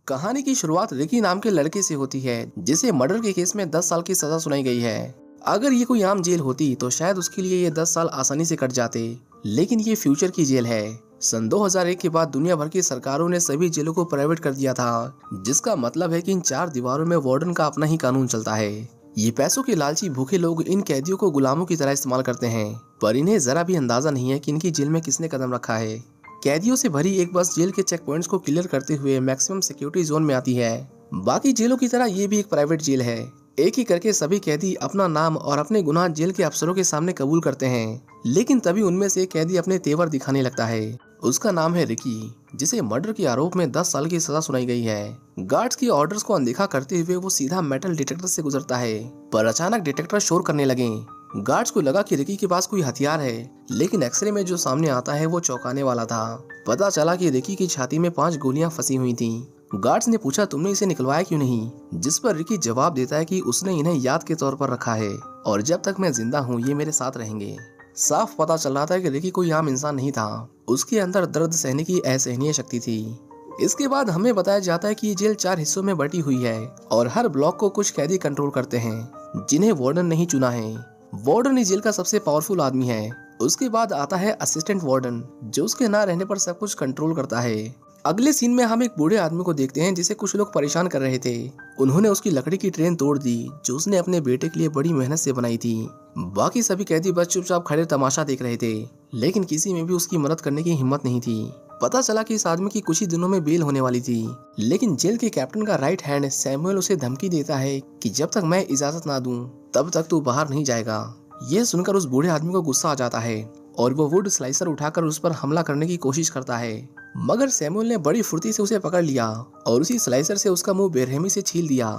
कहानी की शुरुआत रिकी नाम के लड़के से होती है जिसे मर्डर के केस में 10 साल की सजा सुनाई गई है। अगर ये कोई आम जेल होती तो शायद उसके लिए ये 10 साल आसानी से कट जाते, लेकिन ये फ्यूचर की जेल है। सन 2001 के बाद दुनिया भर की सरकारों ने सभी जेलों को प्राइवेट कर दिया था, जिसका मतलब है कि इन 4 दीवारों में वार्डन का अपना ही कानून चलता है। ये पैसों के लालची भूखे लोग इन कैदियों को गुलामों की तरह इस्तेमाल करते हैं, पर इन्हें जरा भी अंदाजा नहीं है कि इनकी जेल में किसने कदम रखा है। कैदियों से भरी एक बस जेल के चेक पॉइंट्स को क्लियर करते हुए मैक्सिमम सिक्योरिटी जोन में आती है। बाकी जेलों की तरह ये भी एक प्राइवेट जेल है। एक ही करके सभी कैदी अपना नाम और अपने गुनाह जेल के अफसरों के सामने कबूल करते हैं, लेकिन तभी उनमें से एक कैदी अपने तेवर दिखाने लगता है। उसका नाम है रिकी, जिसे मर्डर के आरोप में 10 साल की सजा सुनाई गई है। गार्ड्स की ऑर्डर्स को अनदेखा करते हुए वो सीधा मेटल डिटेक्टर से गुजरता है, पर अचानक डिटेक्टर शोर करने लगे। गार्ड्स को लगा कि रिकी के पास कोई हथियार है, लेकिन एक्सरे में जो सामने आता है वो चौंकाने वाला था। पता चला कि रिकी की छाती में 5 गोलियां फंसी हुई थीं। गार्ड्स ने पूछा, तुमने इसे निकलवाया क्यों नहीं? जिस पर रिकी जवाब देता है कि उसने इन्हें याद के तौर पर रखा है और जब तक मैं जिंदा हूँ ये मेरे साथ रहेंगे। साफ पता चल रहा था कि रिकी कोई आम इंसान नहीं था, उसके अंदर दर्द सहने की असहनीय शक्ति थी। इसके बाद हमें बताया जाता है कि ये जेल 4 हिस्सों में बटी हुई है और हर ब्लॉक को कुछ कैदी कंट्रोल करते हैं, जिन्हें वार्डन नहीं चुना है। वार्डन इस जेल का सबसे पावरफुल आदमी है। उसके बाद आता है असिस्टेंट वार्डन, जो उसके ना रहने पर सब कुछ कंट्रोल करता है। अगले सीन में हम एक बूढ़े आदमी को देखते हैं जिसे कुछ लोग परेशान कर रहे थे। उन्होंने उसकी लकड़ी की ट्रेन तोड़ दी, जो उसने अपने बेटे के लिए बड़ी मेहनत से बनाई थी। बाकी सभी कैदी बस चुपचाप खड़े तमाशा देख रहे थे, लेकिन किसी में भी उसकी मदद करने की हिम्मत नहीं थी। पता चला कि इस आदमी की कुछ ही दिनों में बेल होने वाली थी, लेकिन जेल के कैप्टन का राइट हैंड सैमुअल उसे धमकी देता है कि जब तक मैं इजाजत ना दूं तब तक तू बाहर नहीं जाएगा। ये सुनकर उस बूढ़े आदमी को गुस्सा आ जाता है और वो वुड स्लाइसर उठाकर उस पर हमला करने की कोशिश करता है, मगर सैमुअल ने बड़ी फुर्ती से उसे पकड़ लिया और उसी स्लाइसर से उसका मुंह बेरहमी से छील दिया।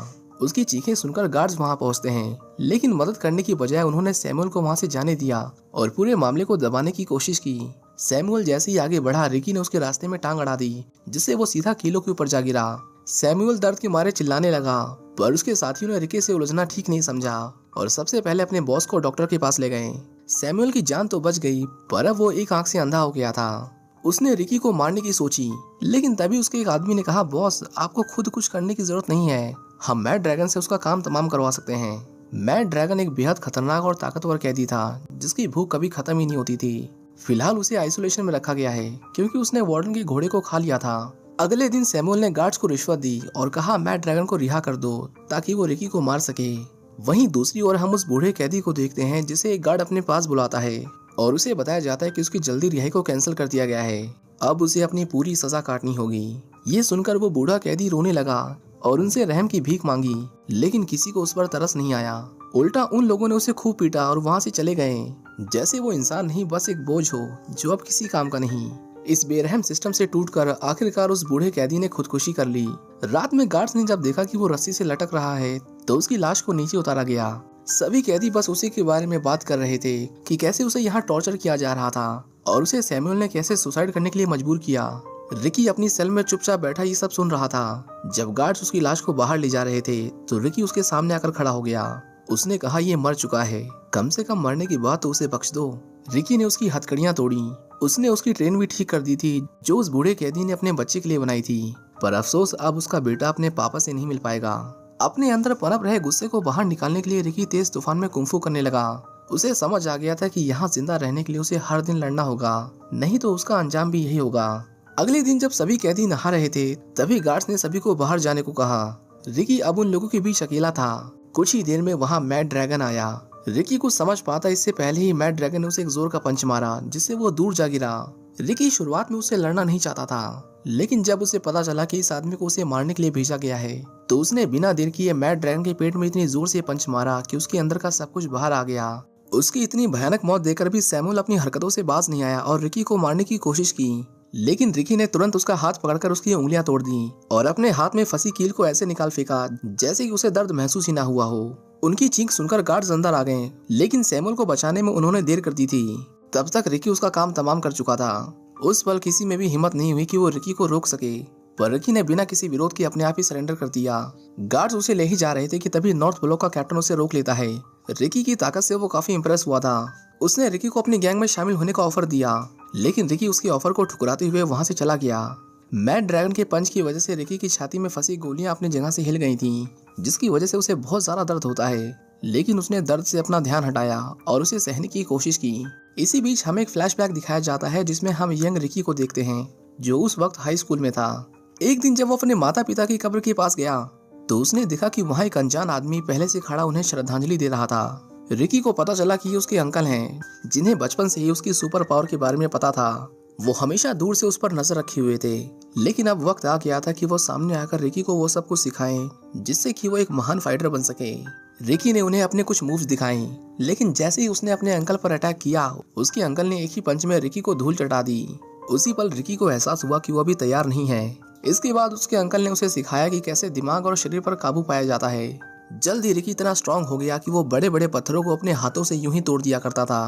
उसकी चीखें सुनकर गार्ड्स वहां पहुंचते हैं, लेकिन मदद करने की बजाय उन्होंने सैमुअल को वहां से जाने दिया और पूरे मामले को दबाने की कोशिश की। सैमुअल जैसे ही आगे बढ़ा, रिकी ने उसके रास्ते में टांग अड़ा दी, जिससे वो सीधा कीलों के ऊपर जा गिरा। सैमुअल दर्द के मारे चिल्लाने लगा, पर उसके साथियों ने रिकी से उलझना ठीक नहीं समझा और सबसे पहले अपने बॉस को डॉक्टर के पास ले गए। सैमुअल की जान तो बच गई, पर अब वो एक आंख से अंधा हो गया था। उसने रिकी को मारने की सोची, लेकिन तभी उसके एक आदमी ने कहा, बॉस आपको खुद कुछ करने की जरूरत नहीं है, हम मैड ड्रैगन से उसका काम तमाम करवा सकते हैं। मैड ड्रैगन एक बेहद खतरनाक और ताकतवर कैदी था, जिसकी भूख कभी खत्म ही नहीं होती थी। फिलहाल उसे आइसोलेशन में रखा गया है क्योंकि उसने वार्डन के घोड़े को खा लिया था। अगले दिन सैमुअल ने गार्ड्स को रिश्वत दी और कहा मैड ड्रैगन को रिहा कर दो ताकि वो रिकी को मार सके। वहीं दूसरी ओर हम उस बूढ़े कैदी को देखते हैं जिसे एक गार्ड अपने पास बुलाता है और उसे बताया जाता है कि उसकी जल्दी रिहाई को कैंसिल कर दिया गया है, अब उसे अपनी पूरी सजा काटनी होगी। ये सुनकर वो बूढ़ा कैदी रोने लगा और उनसे रहम की भीख मांगी, लेकिन किसी को उस पर तरस नहीं आया। उल्टा उन लोगों ने उसे खूब पीटा और वहां से चले गए, जैसे वो इंसान नहीं बस एक बोझ हो जो अब किसी काम का नहीं। इस बेरहम सिस्टम से टूटकर आखिरकार उस बूढ़े कैदी ने खुदकुशी कर ली। रात में गार्ड्स ने जब देखा कि वो रस्सी से लटक रहा है तो उसकी लाश को नीचे उतारा गया। सभी कैदी बस उसी के बारे में बात कर रहे थे कि कैसे उसे यहाँ टॉर्चर किया जा रहा था और उसे सैमुअल ने कैसे सुसाइड करने के लिए मजबूर किया। रिकी अपनी सेल में चुपचाप बैठा ये सब सुन रहा था। जब गार्ड्स उसकी लाश को बाहर ले जा रहे थे तो रिकी उसके सामने आकर खड़ा हो गया। उसने कहा, ये मर चुका है, कम से कम मरने के बाद तो उसे बख्श दो। रिकी ने उसकी हथकड़ियां तोड़ी। उसने उसकी ट्रेन भी ठीक कर दी थी जो उस बूढ़े कैदी ने अपने बच्चे के लिए बनाई थी, पर अफसोस अब उसका बेटा अपने पापा से नहीं मिल पाएगा। अपने अंदर पनप रहे गुस्से को बाहर निकालने के लिए रिकी तेज तूफान में कुंफू करने लगा। उसे समझ आ गया था कि यहाँ जिंदा रहने के लिए उसे हर दिन लड़ना होगा, नहीं तो उसका अंजाम भी यही होगा। अगले दिन जब सभी कैदी नहा रहे थे तभी गार्ड्स ने सभी को बाहर जाने को कहा। रिकी अब उन लोगों के बीच अकेला था। कुछ ही देर में वहाँ मैड ड्रैगन आया। रिकी कुछ समझ पाता इससे पहले ही मैड ड्रैगन ने उसे एक जोर का पंच मारा, जिससे वो दूर जा गिरा। रिकी शुरुआत में उससे लड़ना नहीं चाहता था, लेकिन जब उसे पता चला कि इस आदमी को उसे मारने के लिए भेजा गया है तो उसने बिना देर किए मैड ड्रैगन के पेट में इतनी जोर से पंच मारा कि उसके अंदर का सब कुछ बाहर आ गया। उसकी इतनी भयानक मौत देखकर भी सैमुअल अपनी हरकतों से बाज नहीं आया और रिकी को मारने की कोशिश की, लेकिन रिकी ने तुरंत उसका हाथ पकड़कर उसकी उंगलियां तोड़ दी और अपने हाथ में फंसी कील को ऐसे निकाल फेंका जैसे कि उसे दर्द महसूस ही ना हुआ हो। उनकी चीख सुनकर गार्ड्स अंदर आ गए, लेकिन सैमुअल को बचाने में उन्होंने देर कर दी थी। तब तक रिकी उसका काम तमाम कर चुका था। उस पल किसी में भी हिम्मत नहीं हुई कि वो रिकी को रोक सके, पर रिकी ने बिना किसी विरोध के अपने आप ही सरेंडर कर दिया। गार्ड्स उसे ले ही जा रहे थे कि तभी नॉर्थ ब्लॉक का कैप्टन उसे रोक लेता है। रिकी की ताकत से वो काफी इंप्रेस हुआ था। उसने रिकी को अपनी गैंग में शामिल होने का ऑफर दिया, लेकिन रिकी उसके ऑफर को ठुकराते हुए वहां से चला गया। मैड ड्रैगन के पंच की वजह से रिकी की छाती में फंसी गोलियां अपनी जगह से हिल गई थीं, जिसकी वजह से उसे बहुत ज्यादा दर्द होता है। लेकिन उसने दर्द से अपना ध्यान हटाया और उसे सहने की कोशिश की। इसी बीच हमें एक फ्लैशबैक दिखाया जाता है जिसमें हम यंग रिकी को देखते हैं, जो उस वक्त हाई स्कूल में था। एक दिन जब वो अपने माता पिता की कब्र के पास गया तो उसने देखा कि वहाँ एक अनजान आदमी पहले से खड़ा उन्हें श्रद्धांजलि दे रहा था। रिकी को पता चला कि ये उसके अंकल हैं, जिन्हें बचपन से ही उसकी सुपर पावर के बारे में पता था। वो हमेशा दूर से उस पर नजर रखे हुए थे, लेकिन अब वक्त आ गया था कि वो सामने आकर रिकी को वो सब कुछ सिखाएं, जिससे कि वो एक महान फाइटर बन सके। रिकी ने उन्हें अपने कुछ मूव्स दिखाए, लेकिन जैसे ही उसने अपने अंकल पर अटैक किया, उसके अंकल ने एक ही पंच में रिकी को धूल चटा दी। उसी पल रिकी को एहसास हुआ कि वो अभी तैयार नहीं है। इसके बाद उसके अंकल ने उसे सिखाया कि कैसे दिमाग और शरीर पर काबू पाया जाता है। जल्द ही रिकी इतना स्ट्रांग हो गया कि वो बड़े बड़े पत्थरों को अपने हाथों से यूं ही तोड़ दिया करता था।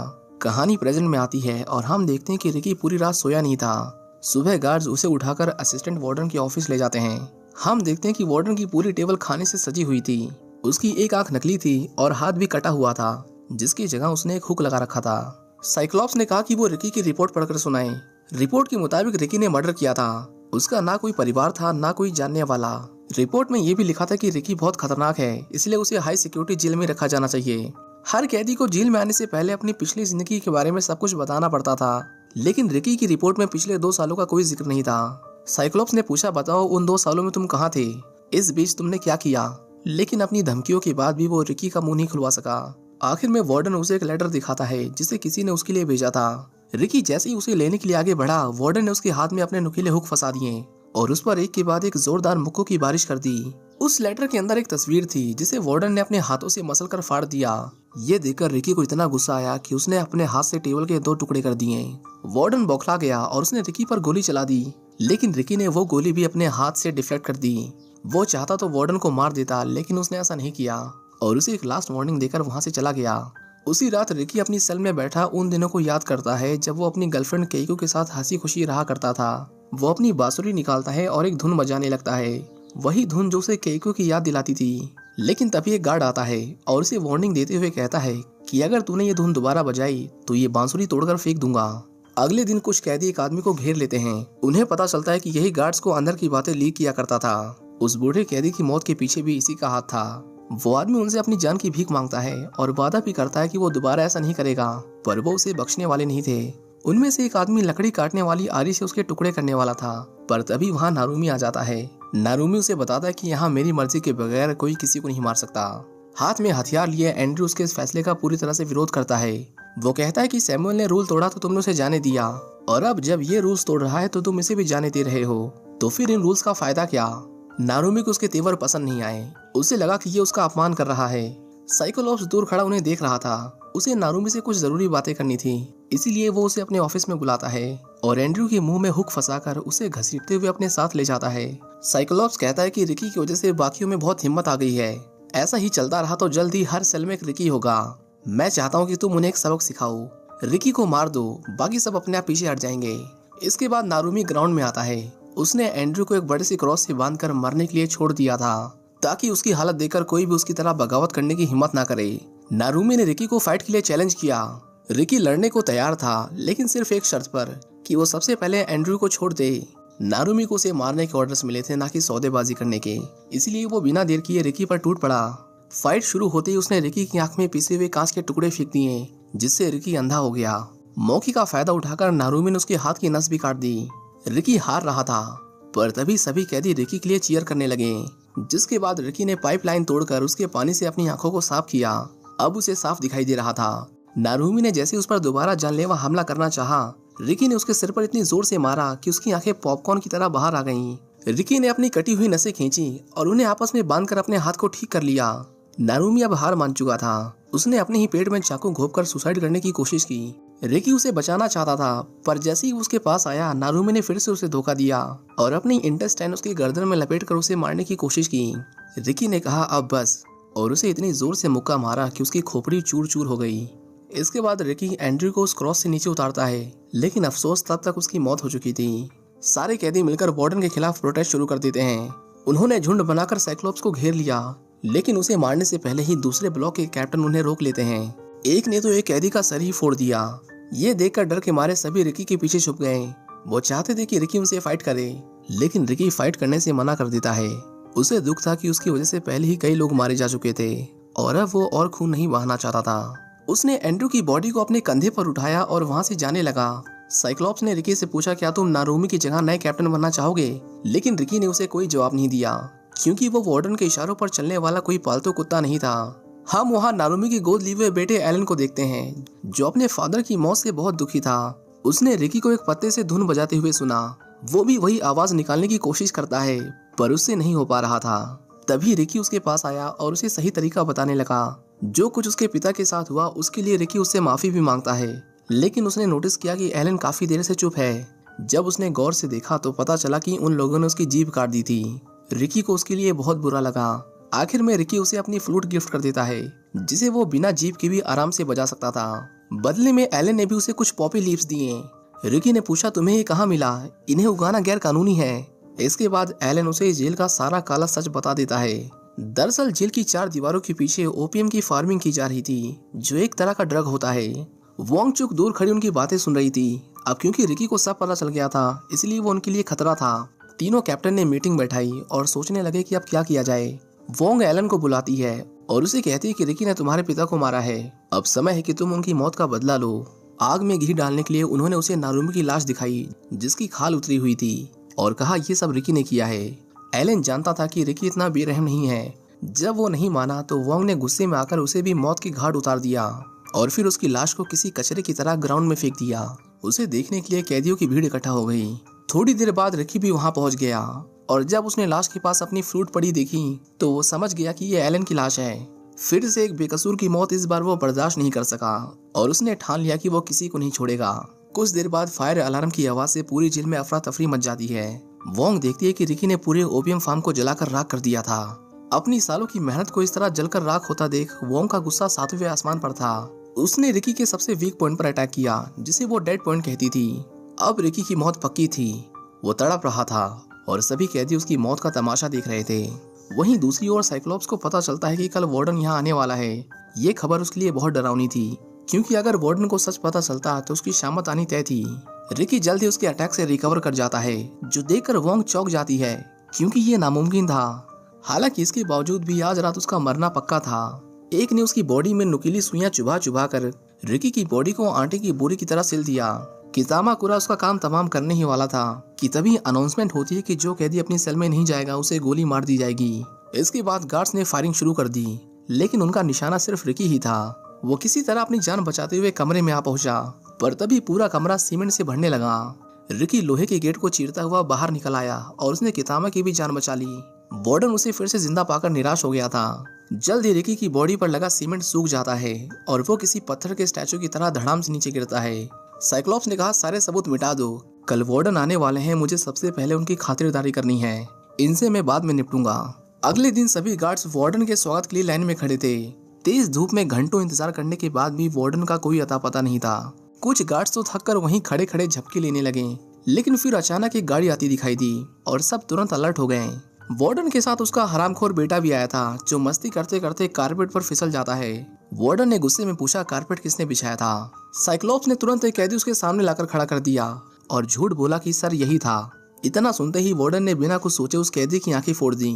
कहानी प्रेजेंट में आती है और हम देखते हैं कि रिकी पूरी रात सोया नहीं था। सुबह गार्ड्स उसे उठाकर असिस्टेंट वार्डन के ऑफिस ले जाते हैं। हम देखते हैं कि वार्डन की पूरी टेबल खाने से सजी हुई थी। उसकी एक आंख नकली थी और हाथ भी कटा हुआ था, जिसकी जगह उसने एक हुक लगा रखा था। साइक्लॉप्स ने कहा कि वो रिकी की रिपोर्ट पढ़कर सुनाए। रिपोर्ट के मुताबिक रिकी ने मर्डर किया था। उसका ना कोई परिवार था, ना कोई जानने वाला। रिपोर्ट में ये भी लिखा था कि रिकी बहुत खतरनाक है, इसलिए उसे हाई सिक्योरिटी जेल में रखा जाना चाहिए। हर कैदी को जेल में आने से पहले अपनी पिछली जिंदगी के बारे में सब कुछ बताना पड़ता था, लेकिन रिकी की रिपोर्ट में पिछले 2 सालों का कोई जिक्र नहीं था। साइक्लोप्स ने पूछा, बताओ उन 2 सालों में तुम कहाँ थे? इस बीच तुमने क्या किया? लेकिन अपनी धमकियों के बाद भी वो रिकी का मुंह नहीं खुलवा सका। आखिर में वार्डन उसे एक लेटर दिखाता है जिसे किसी ने उसके लिए भेजा था। रिकी जैसे ही उसे लेने के लिए आगे बढ़ा, वार्डन ने उसके हाथ में अपने नुकीले हुक फंसा दिए और उस पर एक के बाद एक जोरदार मुक्कों की बारिश कर दी। उस लेटर के अंदर एक तस्वीर थी जिसे वार्डन ने अपने हाथों से मसलकर फाड़ दिया। ये देखकर रिकी को इतना गुस्सा आया कि उसने अपने हाथ से टेबल के 2 टुकड़े कर दिए। वार्डन बौखला गया और उसने रिकी पर गोली चला दी, लेकिन रिकी ने वो गोली भी अपने हाथ से डिफ्लेक्ट कर दी। वो चाहता तो वार्डन को मार देता, लेकिन उसने ऐसा नहीं किया और उसे एक लास्ट वार्निंग देकर वहां से चला गया। उसी रात रिकी अपनी सेल में बैठा उन दिनों को याद करता है जब वो अपनी गर्लफ्रेंड केइको के साथ हंसी खुशी रहा करता था। वो अपनी बांसुरी निकालता है और एक धुन बजाने लगता है, वही धुन जो उसे केइको की याद दिलाती थी। लेकिन तभी एक गार्ड आता है और उसे वार्निंग देते हुए कहता है कि अगर तूने ये धुन दोबारा बजाई तो ये बांसुरी तोड़कर फेंक दूंगा। अगले दिन कुछ कैदी एक आदमी को घेर लेते हैं। उन्हें पता चलता है कि यही गार्ड्स को अंदर की बातें लीक किया करता था। उस बूढ़े कैदी की मौत के पीछे भी इसी का हाथ था। वो आदमी उनसे अपनी जान की भीख मांगता है और वादा भी करता है कि वो दोबारा ऐसा नहीं करेगा, पर वो उसे बख्शने वाले नहीं थे। उनमें से एक आदमी लकड़ी काटने वाली आरी से उसके टुकड़े करने वाला था, पर तभी वहाँ नारुमी आ जाता है। नारुमी उसे बताता है कि यहाँ मेरी मर्जी के बगैर कोई किसी को नहीं मार सकता। हाथ में हथियार लिए एंड्रू उसके इस फैसले का पूरी तरह से विरोध करता है। वो कहता है कि सैमुअल ने रूल तोड़ा तो तुमने उसे जाने दिया, और अब जब ये रूल्स तोड़ रहा है तो तुम इसे भी जाने दे रहे हो, तो फिर इन रूल्स का फायदा क्या? नारुमी को उसके तेवर पसंद नहीं आए। उसे लगा कि ये उसका अपमान कर रहा है। साइक्लोप्स दूर खड़ा उन्हें देख रहा था। उसे नारुमी से कुछ जरूरी बातें करनी थी, इसीलिए वो उसे अपने ऑफिस में बुलाता है और एंड्रू के मुंह में हुक फंसाकर उसे घसीटते हुए अपने साथ ले जाता है। साइक्लोप्स कहता है कि रिकी की वजह से बाकियों में बहुत हिम्मत आ गई है। ऐसा ही चलता रहा तो जल्द ही हर सेल में एक रिकी होगा। मैं चाहता हूँ कि तुम उन्हें एक सबक सिखाओ। रिकी को मार दो, बाकी सब अपने आप पीछे हट जाएंगे। इसके बाद नारुमी ग्राउंड में आता है। उसने एंड्रू को एक बड़े से क्रॉस से बांधकर मरने के लिए छोड़ दिया था, ताकि उसकी हालत देखकर कोई भी उसकी तरह बगावत करने की हिम्मत ना करे। नारुमी ने रिकी को फाइट के लिए चैलेंज किया। रिकी लड़ने को तैयार था, लेकिन सिर्फ एक शर्त पर कि वो सबसे पहले एंड्रू को छोड़ दे। नारुमी को उसे मारने के ऑर्डर्स मिले थे, ना कि सौदेबाजी करने के, इसलिए वो बिना देर किए रिकी पर टूट पड़ा। फाइट शुरू होते ही उसने रिकी की आंख में पिसे हुए कांच के टुकड़े फेंक दिए, जिससे रिकी अंधा हो गया। मौके का फायदा उठाकर नारुमी ने उसके हाथ की नस भी काट दी। रिकी हार रहा था, पर तभी सभी कैदी रिकी के लिए चीयर करने लगे, जिसके बाद रिकी ने पाइपलाइन तोड़कर उसके पानी से अपनी आंखों को साफ किया। अब उसे साफ दिखाई दे रहा था। नारुमी ने जैसे उस पर दोबारा जानलेवा हमला करना चाहा, रिकी ने उसके सिर पर इतनी जोर से मारा कि उसकी आंखें पॉपकॉर्न की तरह बाहर आ गईं। रिकी ने अपनी कटी हुई नसें खींची और उन्हें आपस में बांधकर अपने हाथ को ठीक कर लिया। नारुमी अब हार मान चुका था। उसने अपने ही पेट में चाकू घोंपकर सुसाइड करने की कोशिश की। रिकी उसे बचाना चाहता था, पर जैसे ही उसके पास आया, नारुमी ने फिर से उसे धोखा दिया और अपनी इंटेस्टाइन उसकी गर्दन में लपेटकर उसे मारने की कोशिश की। रिकी ने कहा अब बस, और उसे इतनी जोर से मुक्का मारा कि उसकी खोपड़ी चूर चूर हो गई। इसके बाद रिकी एंड्रू को उस क्रॉस से नीचे उतारता है, लेकिन अफसोस तब तक उसकी मौत हो चुकी थी। सारे कैदी मिलकर वार्डन के खिलाफ प्रोटेस्ट शुरू कर देते हैं। उन्होंने झुंड बनाकर साइक्लोप्स को घेर लिया, लेकिन उसे मारने से पहले ही दूसरे ब्लॉक के कैप्टन उन्हें रोक लेते हैं। एक ने तो एक कैदी का सर ही फोड़ दिया। ये देखकर डर के मारे सभी रिकी के पीछे छुप गए। वो चाहते थे कि रिकी उनसे फाइट करे, लेकिन रिकी फाइट करने से मना कर देता है। उसे दुख था कि उसकी वजह से पहले ही कई लोग मारे जा चुके थे और अब वो और खून नहीं बहाना चाहता था। उसने एंड्रू की बॉडी को अपने कंधे पर उठाया और वहां से जाने लगा। साइक्लॉप्स ने रिकी से पूछा, क्या तुम नारुमी की जगह नए कैप्टन बनना चाहोगे? लेकिन रिकी ने उसे कोई जवाब नहीं दिया, क्योंकि वो वार्डन के इशारों पर चलने वाला कोई पालतू कुत्ता नहीं था। हम वहाँ नारुमी की गोद लिए हुए बेटे एलन को देखते हैं, जो अपने फादर की मौत से बहुत दुखी था। उसने रिकी को एक पत्ते से धुन बजाते हुए सुना। वो भी वही आवाज निकालने की कोशिश करता है, पर उससे नहीं हो पा रहा था। तभी रिकी उसके पास आया और उसे सही तरीका बताने लगा। जो कुछ उसके पिता के साथ हुआ उसके लिए रिकी उससे माफी भी मांगता है, लेकिन उसने नोटिस किया कि एलन काफी देर से चुप है। जब उसने गौर से देखा तो पता चला कि उन लोगों ने उसकी जीभ काट दी थी। रिकी को उसके लिए बहुत बुरा लगा। आखिर में रिकी उसे अपनी फ्लूट गिफ्ट कर देता है, जिसे वो बिना जीभ के भी आराम से बजा सकता था। बदले में एलन ने भी उसे कुछ पॉपी लीव्स दिए। रिकी ने पूछा, तुम्हें ये कहाँ मिला? इन्हें उगाना गैर कानूनी है। इसके बाद एलन उसे जेल का सारा काला सच बता देता है। दरअसल जेल की 4 दीवारों के पीछे ओपीएम की फार्मिंग की जा रही थी, जो एक तरह का ड्रग होता है। वोंग चुक दूर खड़ी उनकी बातें सुन रही थी। अब क्योंकि रिकी को सब पता चल गया था, इसलिए वो उनके लिए खतरा था। तीनों कैप्टन ने मीटिंग बैठाई और सोचने लगे कि अब क्या किया जाए। वोंग एलन को बुलाती है और उसे कहती है कि रिकी ने तुम्हारे पिता को मारा है, अब समय है कि तुम उनकी मौत का बदला लो। आग में घी डालने के लिए उन्होंने उसे नारुमी की लाश दिखाई, जिसकी खाल उतरी हुई थी, और कहा ये सब रिकी ने किया है। एलन जानता था कि रिकी इतना बेरहम नहीं है। जब वो नहीं माना तो वोंग ने गुस्से में आकर उसे भी मौत की घाट उतार दिया और फिर उसकी लाश को किसी कचरे की तरह ग्राउंड में फेंक दिया। उसे देखने के लिए कैदियों की भीड़ इकट्ठा हो गई। थोड़ी देर बाद रिकी भी वहां पहुंच गया और जब उसने लाश के पास अपनी फ्लूट पड़ी देखी तो वो समझ गया कि ये एलन की लाश है। फिर से एक बेकसूर की मौत इस बार वो बर्दाश्त नहीं कर सका और उसने ठान लिया कि वो किसी को नहीं छोड़ेगा। कुछ देर बाद फायर अलार्म की आवाज से पूरी जेल में अफरा तफरी मच जाती है। वोंग देखती है कि रिकी ने पूरे ओपियम फार्म को जलाकर राख कर दिया था। अपनी सालों की मेहनत को इस तरह जलकर राख होता देख वोंग का गुस्सा 7वें आसमान पर था। उसने रिकी के सबसे वीक पॉइंट पर अटैक किया, जिसे वो डेड पॉइंट कहती थी। अब रिकी की मौत पक्की थी। वो तड़प रहा था और सभी कैदी उसकी मौत का तमाशा देख रहे थे। वहीं दूसरी ओर साइक्लोप्स को पता चलता है कि कल वार्डन यहाँ आने वाला है। ये खबर उसके लिए बहुत डरावनी थी, क्योंकि अगर वार्डन को सच पता चलता तो उसकी शामत आनी तय थी। रिकी जल्द ही उसके अटैक से रिकवर कर जाता है, जो देखकर वोंग चौंक जाती है, क्योंकि ये नामुमकिन था। हालांकि इसके बावजूद भी आज रात उसका मरना पक्का था। एक ने उसकी बॉडी में नुकीली सुइयां चुभा चुभा कर रिकी की बॉडी को आटे की बोरी की तरह सिल दिया। कितामाकुरा उसका काम तमाम करने ही वाला था कि तभी अनाउंसमेंट होती है कि जो कैदी अपनी सेल में नहीं जाएगा उसे गोली मार दी जाएगी। इसके बाद गार्ड्स ने फायरिंग शुरू कर दी, लेकिन उनका निशाना सिर्फ रिकी ही था। वो किसी तरह अपनी जान बचाते हुए कमरे में आ पहुंचा, पर तभी पूरा कमरा सीमेंट से भरने लगा। रिकी लोहे के गेट को चीरता हुआ बाहर निकल आया और उसने कितामा की भी जान बचा ली। वार्डन उसे फिर से जिंदा पाकर निराश हो गया था। जल्द ही रिकी की बॉडी पर लगा सीमेंट सूख जाता है और वो किसी पत्थर के स्टैचू की तरह धड़ाम से नीचे गिरता है। साइक्लोप्स ने कहा, सारे सबूत मिटा दो, कल वार्डन आने वाले हैं, मुझे सबसे पहले उनकी खातिरदारी करनी है, इनसे मैं बाद में निपटूंगा। अगले दिन सभी गार्ड्स वार्डन के स्वागत के लिए लाइन में खड़े थे। तेज धूप में घंटों इंतजार करने के बाद भी वार्डन का कोई अता पता नहीं था। कुछ गार्ड्स तो थककर वहीं खड़े खड़े झपकी लेने लगे, लेकिन फिर अचानक एक गाड़ी आती दिखाई दी और सब तुरंत अलर्ट हो गए। वार्डन के साथ उसका हरामखोर बेटा भी आया था, जो मस्ती करते करते कारपेट पर फिसल जाता है। वार्डन ने गुस्से में पूछा, कारपेट किसने बिछाया था? साइक्लोप्स ने तुरंत एक कैदी उसके सामने लाकर खड़ा कर दिया और झूठ बोला कि सर यही था। इतना सुनते ही वार्डन ने बिना कुछ सोचे उस कैदी की आंखें फोड़ दी।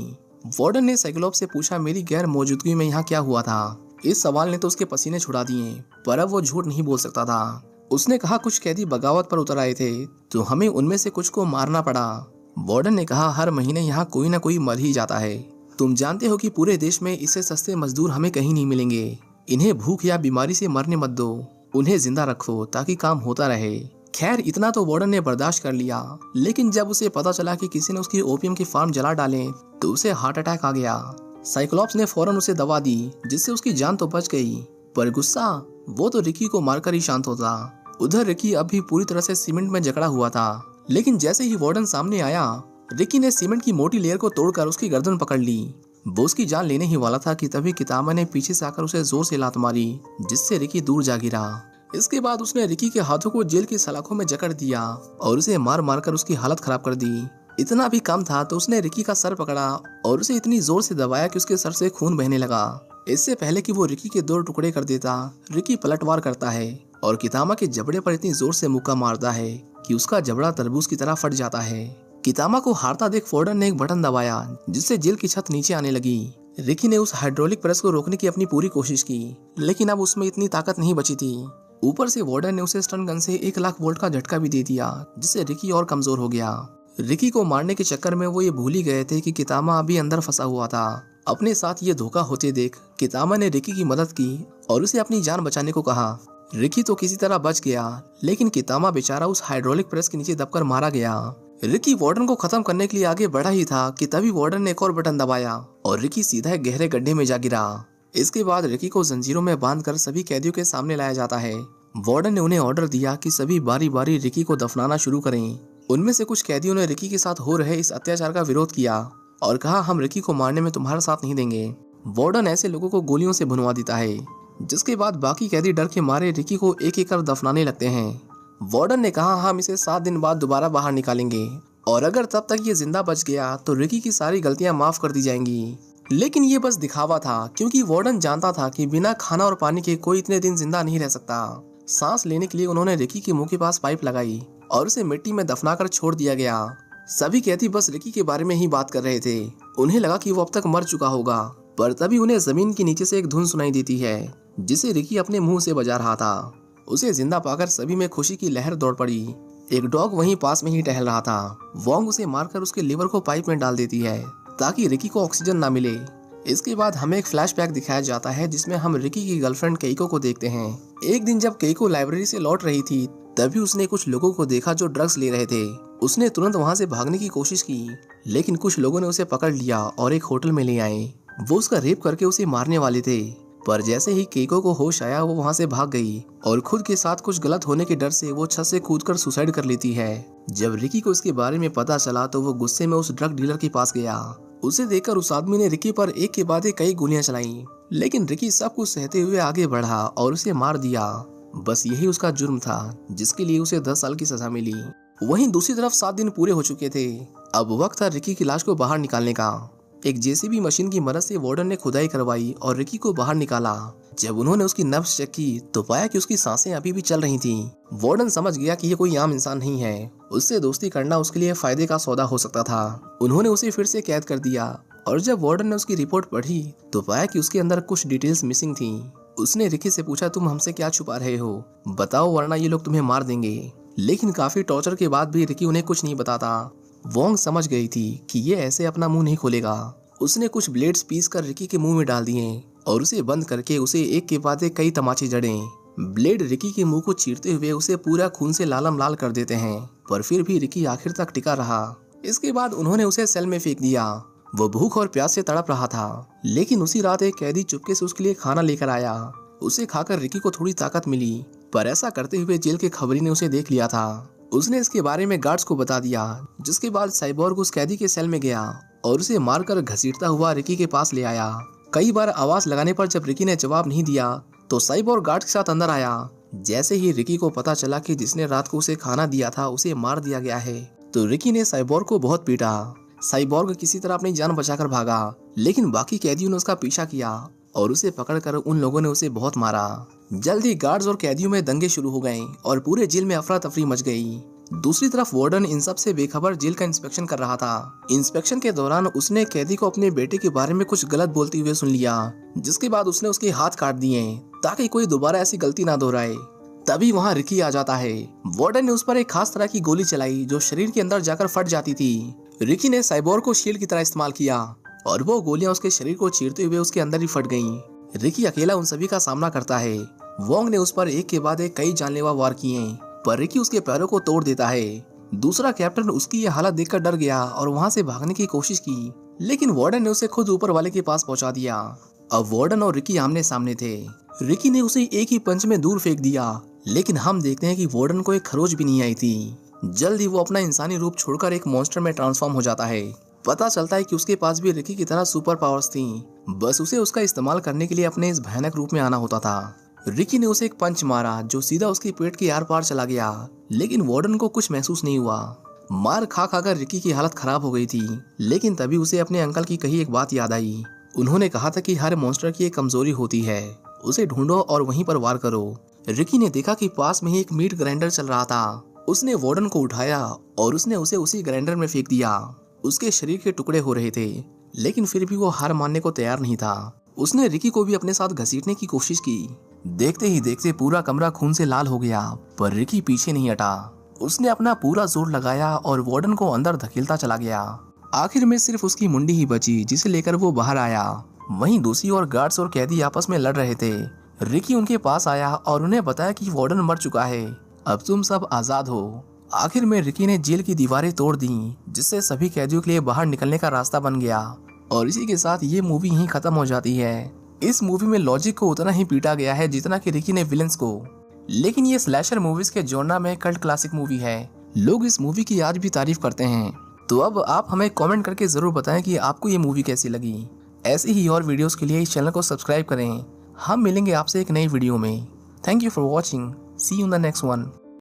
वार्डन ने साइक्लोप्स से पूछा, मेरी गैर मौजूदगी में यहाँ क्या हुआ था? इस सवाल ने तो उसके पसीने छुड़ा दिए, पर अब वो झूठ नहीं बोल सकता था। उसने कहा, कुछ कैदी बगावत पर उतर आए थे तो हमें उनमें से कुछ को मारना पड़ा। वार्डन ने कहा, हर महीने यहाँ कोई ना कोई मर ही जाता है। तुम जानते हो कि पूरे देश में इससे सस्ते मजदूर हमें कहीं नहीं मिलेंगे। इन्हें भूख या बीमारी से मरने मत दो, उन्हें जिंदा रखो ताकि काम होता रहे। खैर इतना तो वार्डन ने बर्दाश्त कर लिया, लेकिन जब उसे पता चला कि किसी ने उसकी ओपीएम की फार्म जला डाले तो उसे हार्ट अटैक आ गया। साइक्लोप्स ने फौरन उसे दवा दी, जिससे उसकी जान तो बच गई, पर गुस्सा वो तो रिकी को मारकर ही शांत होता। उधर रिकी अब भी पूरी तरह से सीमेंट में जकड़ा हुआ था, लेकिन जैसे ही वार्डन सामने आया, रिकी ने सीमेंट की मोटी लेयर को तोड़कर उसकी गर्दन पकड़ ली। वो उसकी जान लेने ही वाला था कि तभी कितामा ने पीछे से आकर उसे जोर से लात मारी, जिससे रिकी दूर जा गिरा। इसके बाद उसने रिकी के हाथों को जेल की सलाखों में जकड़ दिया और उसे मार मार कर उसकी हालत खराब कर दी। इतना भी कम था तो उसने रिकी का सर पकड़ा और उसे इतनी जोर से दबाया कि उसके सर से खून बहने लगा। इससे पहले कि वो रिकी के 2 टुकड़े कर देता, रिकी पलटवार करता है और कितामा के जबड़े पर इतनी जोर से मुक्का मारता है कि उसका जबड़ा तरबूज की तरह फट जाता है। कितामा को हारता देख वार्डन ने एक बटन दबाया जिससे जेल की छत नीचे आने लगी। रिकी ने उस हाइड्रोलिक प्रेस को रोकने की अपनी पूरी कोशिश की, लेकिन अब उसमें इतनी ताकत नहीं बची थी। ऊपर से वार्डन ने उसे स्टन गन से 1 लाख वोल्ट का झटका भी दे दिया, जिससे रिकी और कमजोर हो गया। रिकी को मारने के चक्कर में वो ये भूल ही गए थे कि कितामा अभी अंदर फंसा हुआ था। अपने साथ ये धोखा होते देख कितामा ने रिकी की मदद की और उसे अपनी जान बचाने को कहा। रिकी तो किसी तरह बच गया, लेकिन कितामा बेचारा उस हाइड्रोलिक प्रेस के नीचे दबकर मारा गया। रिकी वार्डन को खत्म करने के लिए आगे बढ़ा ही था कि तभी वार्डन ने एक और बटन दबाया और रिकी सीधा एक गहरे गड्ढे में जा गिरा। इसके बाद रिकी को जंजीरों में बांधकर सभी कैदियों के सामने लाया जाता है। वार्डन ने उन्हें ऑर्डर दिया कि सभी बारी बारी रिकी को दफनाना शुरू करें। उनमें से कुछ कैदियों ने रिकी के साथ हो रहे इस अत्याचार का विरोध किया और कहा, हम रिकी को मारने में तुम्हारा साथ नहीं देंगे। वार्डन ऐसे लोगों को गोलियों से भुनवा देता है, जिसके बाद बाकी कैदी डर के मारे रिकी को एक एक कर दफनाने लगते हैं। वार्डन ने कहा, हम इसे 7 दिन बाद दोबारा बाहर निकालेंगे और अगर तब तक ये जिंदा बच गया तो रिकी की सारी गलतियां माफ कर दी जाएंगी। लेकिन ये बस दिखावा था, क्योंकि वार्डन जानता था कि बिना खाना और पानी के कोई इतने दिन जिंदा नहीं रह सकता। सांस लेने के लिए उन्होंने रिकी के मुंह के पास पाइप लगाई और उसे मिट्टी में दफनाकर छोड़ दिया गया। सभी कैदी बस रिकी के बारे में ही बात कर रहे थे। उन्हें लगा कि वो अब तक मर चुका होगा, पर तभी उन्हें जमीन के नीचे से एक धुन सुनाई देती है जिसे रिकी अपने मुंह से बजा रहा था। उसे जिंदा पाकर सभी में खुशी की लहर दौड़ पड़ी। एक डॉग वहीं पास में ही टहल रहा था। वोंग उसे मारकर उसके लिवर को पाइप में डाल देती है ताकि रिकी को ऑक्सीजन ना मिले। इसके बाद हमें एक फ्लैशबैक दिखाया जाता है जिसमें हम रिकी की गर्लफ्रेंड केइको को देखते हैं। एक दिन जब केइको लाइब्रेरी से लौट रही थी, तभी उसने कुछ लोगों को देखा जो ड्रग्स ले रहे थे। उसने तुरंत वहां से भागने की कोशिश की, लेकिन कुछ लोगों ने उसे पकड़ लिया और एक होटल में ले आए। वो उसका रेप करके उसे मारने वाले थे, पर जैसे ही केइको को होश आया वो वहां से भाग गई और खुद के साथ कुछ गलत होने के डर से वो छत से कूदकर सुसाइड कर लेती है। जब रिकी को इसके बारे में पता चला तो वो गुस्से में उस ड्रग डीलर के पास गया। उसे देखकर उस आदमी ने रिकी पर एक के बाद एक कई गोलियां चलाई, लेकिन रिकी सब कुछ सहते हुए आगे बढ़ा और उसे मार दिया। बस यही उसका जुर्म था जिसके लिए उसे 10 साल की सजा मिली। वहीं दूसरी तरफ 7 दिन पूरे हो चुके थे। अब वक्त था रिकी की लाश को बाहर निकालने का। एक जेसीबी मशीन की मदद से वार्डन ने खुदाई करवाई और रिकी को बाहर निकाला। जब उन्होंने उसकी नब्ज चेक की तो पाया कि उसकी सांसें अभी भी चल रही थीं। वार्डन समझ गया कि ये कोई आम इंसान नहीं है। उससे दोस्ती करना उसके लिए फायदे का सौदा हो सकता था। उन्होंने उसे फिर से कैद कर दिया और जब वार्डन ने उसकी रिपोर्ट पढ़ी तो पाया कि उसके अंदर कुछ डिटेल्स मिसिंग थी। उसने रिकी से पूछा, तुम हमसे क्या छुपा रहे हो, बताओ वरना ये लोग तुम्हें मार देंगे। लेकिन काफी टॉर्चर के बाद भी रिकी उन्हें कुछ नहीं बताता। वोंग समझ गई थी कि ये ऐसे अपना मुंह नहीं खोलेगा। उसने कुछ ब्लेड्स पीस कर रिकी के मुंह में डाल दिए और उसे बंद करके उसे एक के बाद एक कई तमाचे जड़े। ब्लेड रिकी के मुंह को चीरते हुए उसे पूरा खून से लालम लाल कर देते हैं, पर फिर भी रिकी आखिर तक टिका रहा। इसके बाद उन्होंने उसे सेल में फेंक दिया। वो भूख और प्यास से तड़प रहा था, लेकिन उसी रात एक कैदी चुपके से उसके लिए खाना लेकर आया। उसे खाकर रिकी को थोड़ी ताकत मिली, पर ऐसा करते हुए जेल के खबरी ने उसे देख लिया था। उसने इसके बारे में गार्ड्स को बता दिया, जिसके बाद साइबोर्ग उस कैदी के सेल में गया और उसे मारकर घसीटता हुआ रिकी के पास ले आया। कई बार आवाज लगाने पर जब रिकी ने जवाब नहीं दिया तो साइबोर्ग गार्ड के साथ अंदर आया। जैसे ही रिकी को पता चला कि जिसने रात को उसे खाना दिया था उसे मार दिया गया है, तो रिकी ने साइबोर्ग को बहुत पीटा। साइबोर्ग किसी तरह अपनी जान बचाकर भागा, लेकिन बाकी कैदियों ने उसका पीछा किया और उसे पकड़कर उन लोगों ने उसे बहुत मारा। जल्द ही गार्ड्स और कैदियों में दंगे शुरू हो गए और पूरे जेल में अफरा तफरी मच गई। दूसरी तरफ वार्डन इन सब से बेखबर जेल का इंस्पेक्शन कर रहा था। इंस्पेक्शन के दौरान उसने कैदी को अपने बेटे के बारे में कुछ गलत बोलते हुए सुन लिया, जिसके बाद उसने उसके हाथ काट दिए ताकि कोई दोबारा ऐसी गलती ना दोहराए। तभी वहाँ रिकी आ जाता है। वार्डन ने उस पर एक खास तरह की गोली चलाई जो शरीर के अंदर जाकर फट जाती थी। रिकी ने साइबोर्ग को शील्ड की तरह इस्तेमाल किया और वो गोलियां उसके शरीर को चीरते हुए उसके अंदर ही फट गईं। रिकी अकेला उन सभी का सामना करता है। वोंग ने उस पर एक के बाद एक कई जानलेवा वार किए, पर रिकी उसके पैरों को तोड़ देता है। दूसरा कैप्टन उसकी ये हालत देखकर डर गया और वहां से भागने की कोशिश की, लेकिन वार्डन ने उसे खुद ऊपर वाले के पास पहुंचा दिया। अब वार्डन और रिकी आमने सामने थे। रिकी ने उसे एक ही पंच में दूर फेंक दिया, लेकिन हम देखते हैं कि वार्डन को एक खरोच भी नहीं आई थी। जल्द ही वो अपना इंसानी रूप छोड़कर एक मॉन्स्टर में ट्रांसफॉर्म हो जाता है। पता चलता है कि उसके पास भी रिकी की तरह सुपर पावर्स थी, बस उसे उसका इस्तेमाल करने के लिए अपने इस भयानक रूप में आना होता था। रिकी ने उसे एक पंच मारा जो सीधा उसके पेट के आर पार चला गया, लेकिन वार्डन को कुछ महसूस नहीं हुआ। मार खा खाकर रिकी की हालत खराब हो गई थी, लेकिन तभी उसे अपने अंकल की कही एक बात याद आई। उन्होंने कहा था कि हर मॉन्स्टर की एक कमजोरी होती है, उसे ढूंढो और वहीं पर वार करो। रिकी ने देखा कि पास में ही एक मीट ग्राइंडर चल रहा था उसने वार्डन को उठाया और उसने उसे उसी ग्राइंडर में फेंक दिया। उसके शरीर के टुकड़े हो रहे थे, लेकिन फिर भी वो हार मानने को तैयार नहीं था। उसने रिकी को भी अपने साथ घसीटने की कोशिश की। देखते ही देखते पूरा कमरा खून से लाल हो गया, पर रिकी पीछे नहीं हटा। उसने अपना पूरा जोर लगाया और वार्डन को अंदर धकेलता चला गया। आखिर में सिर्फ उसकी मुंडी ही बची, जिसे लेकर वो बाहर आया। वहीं दूसरी ओर गार्ड्स और कैदी आपस में लड़ रहे थे। रिकी उनके पास आया और उन्हें बताया कि वार्डन मर चुका है, अब तुम सब आजाद हो। आखिर में रिकी ने जेल की दीवारें तोड़ दी, जिससे सभी कैदियों के लिए बाहर निकलने का रास्ता बन गया। और इसी के साथ ये मूवी यहीं खत्म हो जाती है। इस मूवी में लॉजिक को उतना ही पीटा गया है जितना कि रिकी ने विलेंस को। लेकिन ये स्लैशर मूवीज के जॉनरा में कल्ट क्लासिक मूवी है। लोग इस मूवी की आज भी तारीफ करते हैं। तो अब आप हमें कमेंट करके जरूर बताएं कि आपको ये मूवी कैसी लगी। ऐसी ही और वीडियोस के लिए इस चैनल को सब्सक्राइब करें। हम मिलेंगे आपसे एक नई वीडियो में। Thank you for watching. See you in the next one.